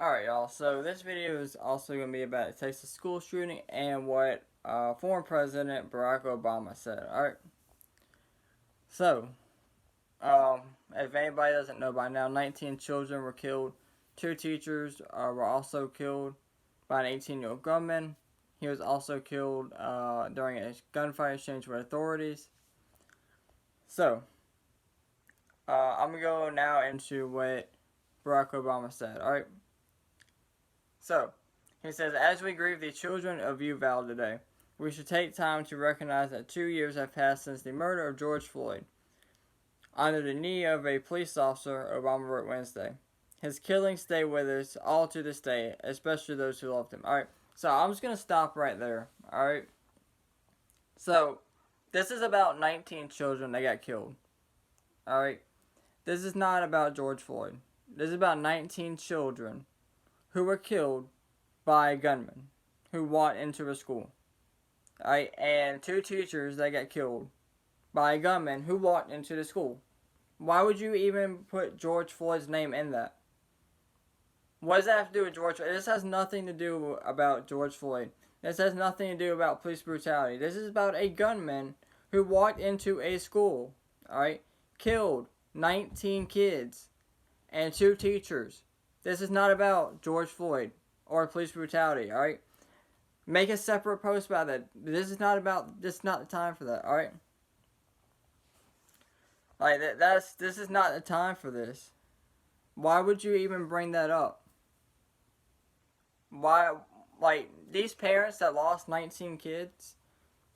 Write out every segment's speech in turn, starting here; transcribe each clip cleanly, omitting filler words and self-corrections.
Alright, y'all, so this video is also going to be about the Texas school shooting and what former President Barack Obama said. Alright, so, if anybody doesn't know by now, 19 children were killed. 2 teachers were also killed by an 18-year-old gunman. He was also killed during a gunfight exchange with authorities. So, I'm going to go now into what Barack Obama said. Alright. So, he says, as we grieve the children of Uvalde today, we should take time to recognize that 2 years have passed since the murder of George Floyd. Under the knee of a police officer, Obama wrote Wednesday. His killings stay with us all to this day, especially those who loved him. Alright, so I'm just going to stop right there. Alright, so this is about 19 children that got killed. Alright, this is not about George Floyd. This is about 19 children who were killed by a gunman who walked into a school. Alright, and 2 teachers that got killed by a gunman who walked into the school. Why would you even put George Floyd's name in that? What does that have to do with George Floyd? This has nothing to do about George Floyd. This has nothing to do about police brutality. This is about a gunman who walked into a school, alright, killed 19 kids and 2 teachers. This is not about George Floyd or police brutality, alright? Make a separate post about that. This is not the time for that, alright? Like, this is not the time for this. Why would you even bring that up? Why, like, these parents that lost 19 kids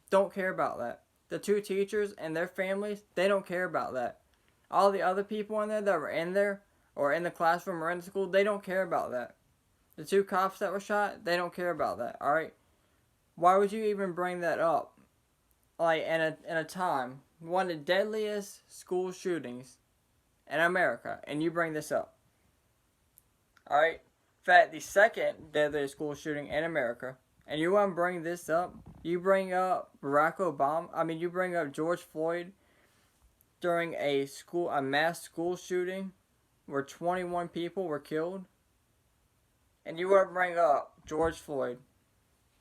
don't care about that. The 2 teachers and their families, they don't care about that. All the other people in there that were in there, or in the classroom or in the school, they don't care about that. The 2 cops that were shot, they don't care about that, alright? Why would you even bring that up? Like, in a time, one of the deadliest school shootings in America, and you bring this up. Alright? In fact, the second deadliest school shooting in America, and you want to bring this up? You bring up you bring up George Floyd during a mass school shooting where 21 people were killed, and you want to bring up George Floyd.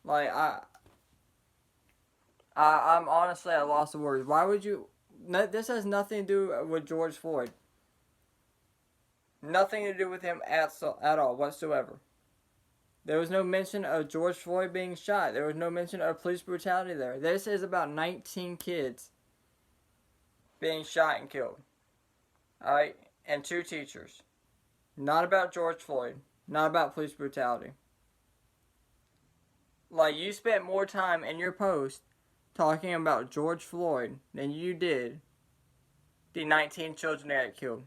Like, I'm honestly at a loss of words. Why would you? This has nothing to do with George Floyd. Nothing to do with him at all whatsoever. There was no mention of George Floyd being shot. There was no mention of police brutality there. This is about 19 kids being shot and killed. Alright? And 2 teachers. Not about George Floyd. Not about police brutality. Like, you spent more time in your post talking about George Floyd than you did the 19 children that got killed.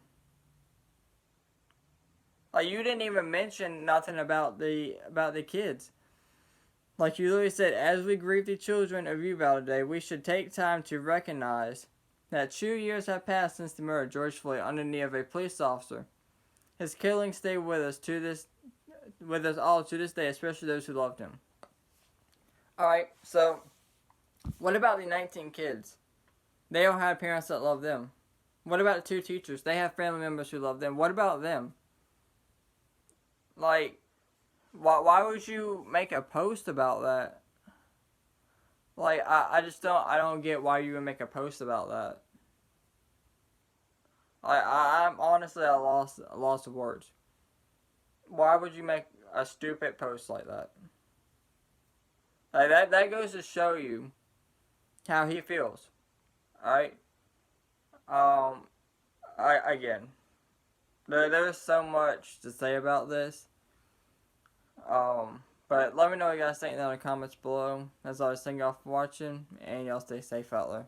Like, you didn't even mention nothing about the kids. Like, you literally said, as we grieve the children of Uvalde today, we should take time to recognize that 2 years have passed since the murder of George Floyd under the knee of a police officer. His killings stay with us all to this day, especially those who loved him. Alright, so, what about the 19 kids? They all had parents that loved them. What about the 2 teachers? They have family members who love them. What about them? Like, why would you make a post about that? Like, I don't get why you would make a post about that. Like, I'm honestly at a loss of words. Why would you make a stupid post like that? Like, that goes to show you how he feels. Alright? Again, there's so much to say about this. But let me know what you guys think down in the comments below. As always, thank y'all for watching, and y'all stay safe out there.